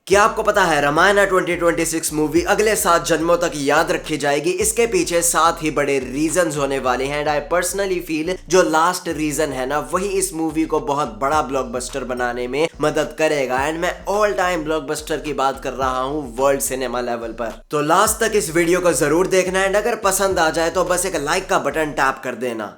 क्या आपको पता है रामायण 2026 मूवी अगले 7 जन्मों तक याद रखी जाएगी। इसके पीछे 7 ही बड़े रीजंस होने वाले हैं एंड आई पर्सनली फील जो लास्ट रीजन है ना वही इस मूवी को बहुत बड़ा ब्लॉकबस्टर बनाने में मदद करेगा। एंड मैं ऑल टाइम ब्लॉकबस्टर की बात कर रहा हूँ वर्ल्ड सिनेमा लेवल पर। तो लास्ट तक इस वीडियो को जरूर देखना एंड अगर पसंद आ जाए तो बस एक लाइक का बटन टैप कर देना।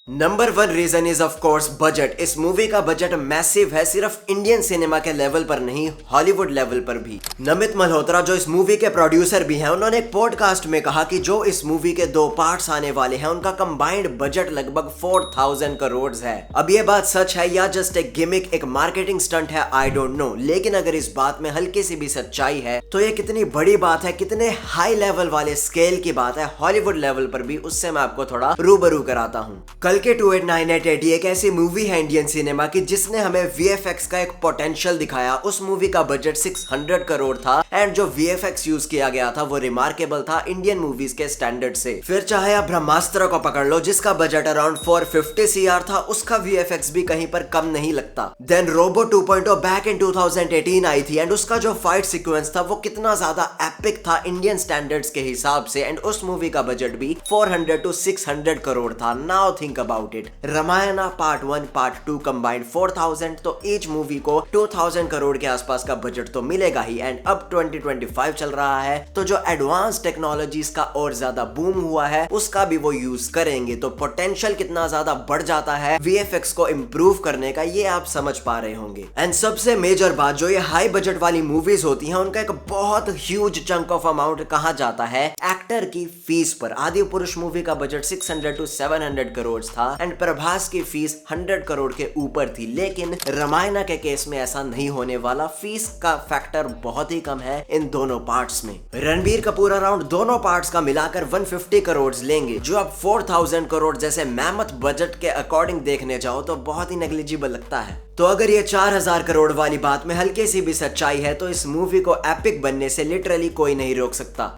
Number 1 reason is of course budget. इस मूवी का बजट मैसिव है, सिर्फ इंडियन सिनेमा के लेवल पर नहीं हॉलीवुड लेवल पर भी। नमित मल्होत्रा जो इस मूवी के प्रोड्यूसर भी हैं, उन्होंने एक पॉडकास्ट में कहा कि जो इस मूवी के 2 पार्ट्स आने वाले हैं उनका कंबाइंड बजट लगभग 4000 करोड़ है। अब ये बात सच है या जस्ट एक गिमिक, एक मार्केटिंग स्टंट है, आई डोंट नो, लेकिन अगर इस बात में हल्की सी भी सच्चाई है तो ये कितनी बड़ी बात है, कितने हाई लेवल वाले स्केल की बात है हॉलीवुड लेवल पर भी, उससे मैं आपको थोड़ा रूबरू कराता हूँ। कल के 2898 एक ऐसी मूवी है इंडियन सिनेमा की जिसने हमें VFX का एक पोटेंशियल दिखाया। उस मूवी का बजट 600 करोड़ था एंड जो VFX यूज किया गया था वो रिमार्केबल था इंडियन मूवीज के स्टैंडर्ड से। फिर चाहे आप ब्रह्मास्त्र को पकड़ लो जिसका बजट अराउंड 450 CR था, उसका VFX भी कहीं पर कम नहीं लगता। देन रोबो 2.0 बैक इन 2018 आई थी एंड उसका जो फाइट सीक्वेंस था वो कितना ज्यादा एपिक था इंडियन स्टैंडर्ड्स के हिसाब से एंड उस मूवी का बजट भी 400 to 600 करोड़ था। Now think about it, Ramayana part 1 part 2 combined 4000, तो ईच मूवी को 2000 करोड़ के आसपास का बजट तो मिलेगा ही। एंड अब 2025 चल रहा है तो जो एडवांस टेक्नोलॉजीज का और ज्यादा बूम हुआ है उसका भी वो यूज करेंगे, तो पोटेंशियल कितना ज्यादा बढ़ जाता है VFX को इम्प्रूव करने का, ये आप समझ पा रहे होंगे। एंड सबसे मेजर बात, जो ये हाई बजट वाली मूवीज होती हैं उनका एक बहुत ह्यूज चंक ऑफ अमाउंट कहा जाता है एक्टर की फीस पर। आदि पुरुष मूवी का बजट 600 to 700 करोड़ था एंड प्रभास की फीस 100 करोड़ के ऊपर थी, लेकिन रामायणा के केस में ऐसा नहीं होने वाला। फीस का फैक्टर बहुत ही कम है इन दोनों पार्ट्स में। रणबीर कपूर अराउंड दोनों पार्ट्स का मिलाकर 150 करोड़ लेंगे, जो अब 4000 करोड़ जैसे मैमथ बजट के अकॉर्डिंग देखने जाओ तो बहुत ही नेग्लिजिबल लगता है। तो अगर ये 4000 करोड़ वाली बात में हल्की सी भी सच्चाई है तो इस मूवी को एपिक बनने से लिटरली कोई नहीं रोक सकता।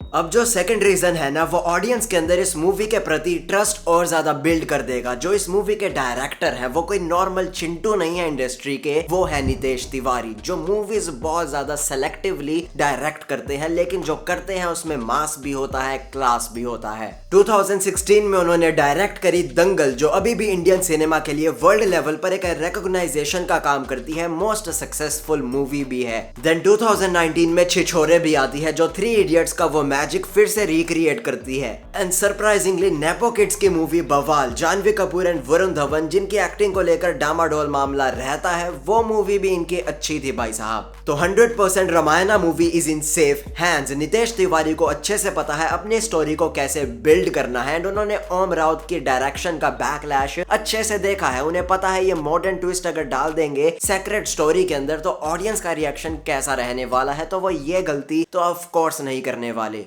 अब जो सेकंड रीजन है ना वो ऑडियंस के अंदर इस मूवी के प्रति ट्रस्ट और ज्यादा बिल्ड कर देगा। जो इस मूवी के डायरेक्टर है वो कोई नॉर्मल चिंटू नहीं है इंडस्ट्री के, वो है नितेश तिवारी, जो मूवीज बहुत ज्यादा सेलेक्टिवली डायरेक्ट करते हैं, लेकिन जो करते हैं उसमें मास भी होता है, क्लास भी होता है। 2016 में उन्होंने डायरेक्ट करी दंगल, जो अभी भी इंडियन सिनेमा के लिए वर्ल्ड लेवल पर एक रिकॉग्नाइजेशन का काम करती है, मोस्ट सक्सेसफुल मूवी भी है। देन 2019 में छिछोरे भी आती है जो 3 इडियट्स का वो मैजिक फिर से रिक्रिएट करती है। एंड सरप्राइजिंगली नेपो किड्स की मूवी बवाल, जानवी कपूर एंड वरुण धवन जिनकी एक्टिंग को लेकर डामाडोल मामला रहता है, वो मूवी भी इनकी अच्छी थी भाई साहब। तो 100% Ramayana movie is in safe hands. Nitesh Tiwari को अच्छे से पता है अपनी स्टोरी को कैसे बिल्ड करना है एंड उन्होंने ओम राउत की डायरेक्शन का बैकलैश अच्छे से देखा है। उन्हें पता है ये मॉडर्न ट्विस्ट अगर डाल देंगे सेक्रेट स्टोरी के अंदर तो ऑडियंस का रिएक्शन कैसा रहने वाला है, तो वो ये गलती तो ऑफ कोर्स नहीं करने वाले।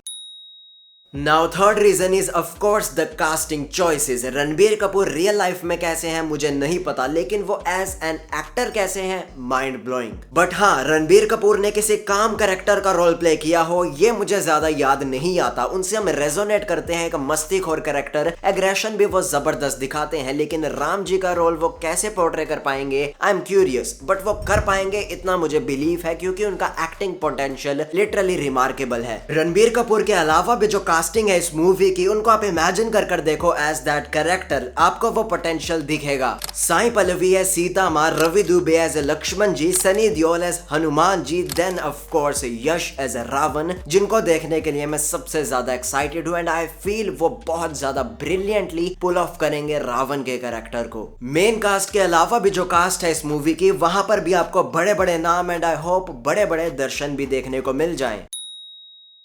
Now third reason is of course the casting choices। Ranbir Kapoor real life में कैसे हैं मुझे नहीं पता, लेकिन वो एज एन एक्टर कैसे हैं, माइंड ब्लोइंग। बट हाँ, रणबीर कपूर ने किसी काम कैरेक्टर का रोल प्ले किया हो ये मुझे ज्यादा याद नहीं आता। उनसे हम रेजोनेट करते हैं, एक मस्तीखोर कैरेक्टर, एग्रेशन भी वो जबरदस्त दिखाते हैं, लेकिन राम जी का रोल वो कैसे पोर्ट्रे कर पाएंगे आई एम क्यूरियस, बट वो कर पाएंगे इतना मुझे बिलीव है क्योंकि उनका एक्टिंग पोटेंशियल लिटरली रिमार्केबल है। रणबीर कपूर के अलावा भी जो कास्टिंग है इस मूवी की, उनको आप इमेजिन कर देखो एज दैट कैरेक्टर, आपको वो पोटेंशियल दिखेगा। साई पल्लवी है सीता माँ, Ravi Dubey as a Lakshman ji, Sunny Deol as Hanuman ji, then of course Yash as a Ravan, जिनको देखने के लिए मैं सबसे ज्यादा एक्साइटेड हूँ एंड आई फील वो बहुत ज्यादा ब्रिलियंटली पुल ऑफ करेंगे रावण के कैरेक्टर को। मेन कास्ट के अलावा भी जो कास्ट है इस मूवी की, वहां पर भी आपको बड़े बड़े नाम एंड आई होप बड़े बड़े दर्शन भी देखने को मिल जाएं।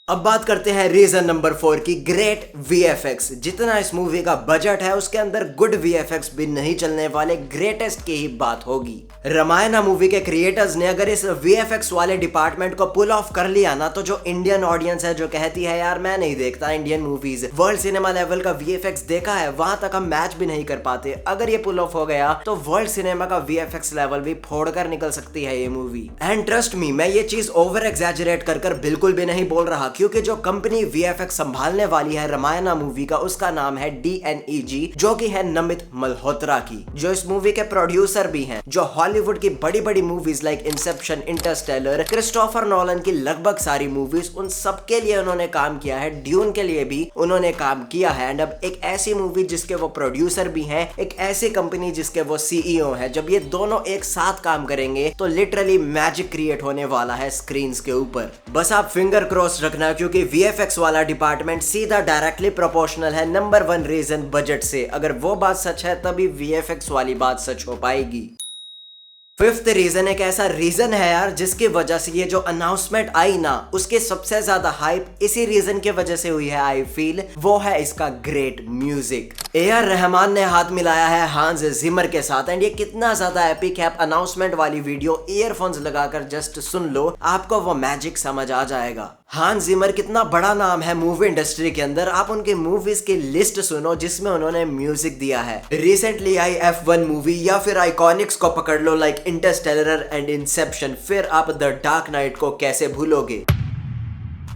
अब बात करते हैं रीजन नंबर 4 की, ग्रेट VFX। जितना इस मूवी का बजट है उसके अंदर गुड VFX भी नहीं चलने वाले, ग्रेटेस्ट की ही बात होगी। रामायणा मूवी के क्रिएटर्स ने अगर इस VFX वाले डिपार्टमेंट को पुल ऑफ कर लिया ना, तो जो इंडियन ऑडियंस है जो कहती है यार मैं नहीं देखता Indian movies, world cinema level का VFX देखा है, वहां तक हम मैच भी नहीं कर पाते, अगर ये पुल ऑफ हो गया तो वर्ल्ड सिनेमा का VFX लेवल भी फोड़कर निकल सकती है ये मूवी। एंड ट्रस्ट मी, मैं ये चीज ओवर एग्जैजरेट कर बिल्कुल भी नहीं बोल रहा क्योंकि जो कंपनी वीएफएक्स संभालने वाली है रामायणा मूवी का, उसका नाम है DNEG, जो कि है नमित मल्होत्रा की, जो इस मूवी के प्रोड्यूसर भी हैं, जो हॉलीवुड की बड़ी बड़ी movies like Inception, Interstellar, Christopher Nolan की लगभग सारी मूवीज, उन सब के लिए उन्होंने काम किया है। ड्यून के लिए भी उन्होंने काम किया है। एंड अब एक ऐसी मूवी जिसके वो प्रोड्यूसर भी हैं, एक ऐसी कंपनी जिसके वो CEO है, जब ये दोनों एक साथ काम करेंगे तो लिटरली मैजिक क्रिएट होने वाला है स्क्रीन्स के ऊपर। बस आप फिंगर क्रॉस रखना, क्योंकि VFX वाला डिपार्टमेंट सीधा डायरेक्टली प्रोपोर्शनल है नंबर 1 रीजन बजट से। अगर वो बात सच है तभी VFX वाली बात सच हो पाएगी। फिफ्थ रीजन एक ऐसा रीजन है यार जिसकी वजह से ये जो अनाउंसमेंट आई ना, उसके सबसे ज्यादा हाइप इसी रीजन की वजह से हुई है आई फील, वो है इसका ग्रेट म्यूजिक। AR रहमान ने हाथ मिलाया है हांस जिमर के साथ एंड ये कितना ज्यादा एपिक है। अनाउंसमेंट वाली वीडियो ईयरफोन्स लगाकर जस्ट सुन लो, आपको वो मैजिक समझ आ जाएगा। हांस जिमर कितना बड़ा नाम है मूवी इंडस्ट्री के अंदर, आप उनकी मूवीज की लिस्ट सुनो जिसमें उन्होंने म्यूजिक दिया है। रिसेंटली आई F1 मूवी, या फिर आइकॉनिक्स को पकड़ लो लाइक इंटरस्टेलर एंड इंसेप्शन, फिर आप द डार्क नाइट को कैसे भूलोगे।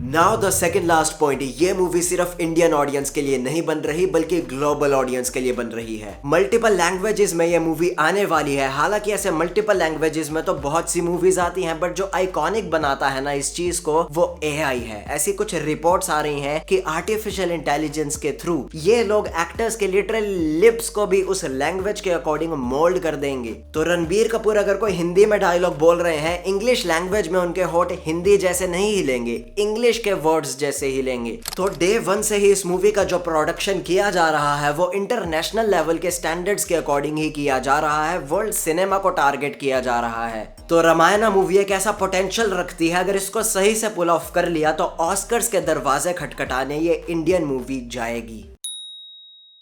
Now the second last point, ये मूवी सिर्फ इंडियन ऑडियंस के लिए नहीं बन रही बल्कि ग्लोबल ऑडियंस के लिए बन रही है। मल्टीपल लैंग्वेजेस में ये मूवी आने वाली है। हालांकि ऐसे मल्टीपल लैंग्वेजेस में तो बहुत सी मूवीज आती हैं, बट जो आइकॉनिक बनाता है ना इस चीज को, वो AI है। ऐसी कुछ रिपोर्ट्स आ रही हैं कि आर्टिफिशियल इंटेलिजेंस के थ्रू ये लोग एक्टर्स के लिटरल लिप्स को भी उस लैंग्वेज के अकॉर्डिंग मोल्ड कर देंगे। तो रणबीर कपूर अगर कोई हिंदी में डायलॉग बोल रहे हैं, इंग्लिश लैंग्वेज में उनके होठ हिंदी जैसे नहीं हिलेंगे, इंग्लिश के वर्ड्स जैसे ही लेंगे। तो डे 1 से ही इस मूवी का जो प्रोडक्शन किया जा रहा है वो इंटरनेशनल लेवल के स्टैंडर्ड्स के अकॉर्डिंग ही किया जा रहा है, वर्ल्ड सिनेमा को टारगेट किया जा रहा है। तो रामायणा मूवी एक ऐसा पोटेंशियल रखती है, अगर इसको सही से पुल ऑफ कर लिया तो ऑस्कर्स के दरवाजे खटखटाने ये इंडियन मूवी जाएगी।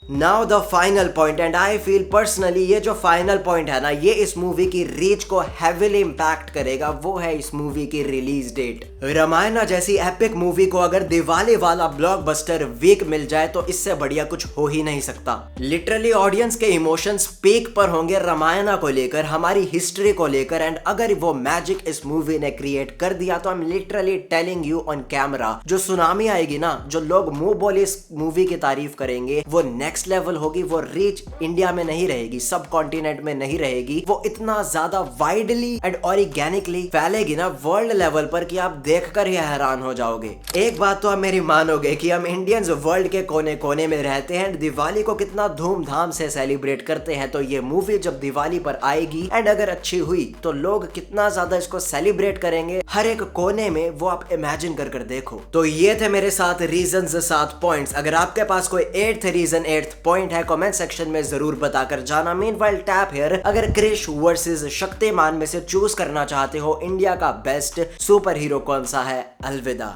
Now the final point, and I feel personally ये जो फाइनल पॉइंट है ना, ये इस मूवी की रीच को हैवीली इंपैक्ट करेगा, वो है इस मूवी की रिलीज डेट। रामायणा जैसी एपिक मूवी को अगर दिवाली वाला ब्लॉकबस्टर वीक मिल जाए तो इससे बढ़िया कुछ हो ही नहीं सकता। लिटरली ऑडियंस के इमोशंस पीक पर होंगे रामायणा को लेकर, हमारी हिस्ट्री को लेकर, एंड अगर वो मैजिक इस मूवी ने क्रिएट कर दिया तो I am literally telling you on camera, जो सुनामी आएगी ना, जो लोग मुंह बोले इस मूवी की तारीफ करेंगे, वो नेक्स्ट लेवल होगी। वो रीच इंडिया में नहीं रहेगी, सब कॉन्टिनेंट में नहीं रहेगी, वो इतना ज्यादा वाइडली एंड ऑर्गेनिकली फैलेगी ना वर्ल्ड लेवल पर कि आप देखकर ही हैरान हो जाओगे। एक बात तो आप मेरी मानोगे कि हम इंडियंस वर्ल्ड के कोने कोने में रहते हैं, दिवाली को कितना धूमधाम से सेलिब्रेट करते हैं। तो ये मूवी जब दिवाली पर आएगी एंड अगर अच्छी हुई तो लोग कितना ज्यादा इसको सेलिब्रेट करेंगे हर एक कोने में, वो आप इमेजिन कर देखो। तो ये थे मेरे 7 रीजंस, 7 पॉइंट्स। अगर आपके पास कोई 8th रीजन, 8th पॉइंट है, कमेंट सेक्शन में जरूर बताकर जाना। मीनवाइल टैप हियर, अगर क्रिश वर्सेस शक्तिमान में से चूज करना चाहते हो इंडिया का बेस्ट सुपर हीरो कौन सा है, अलविदा।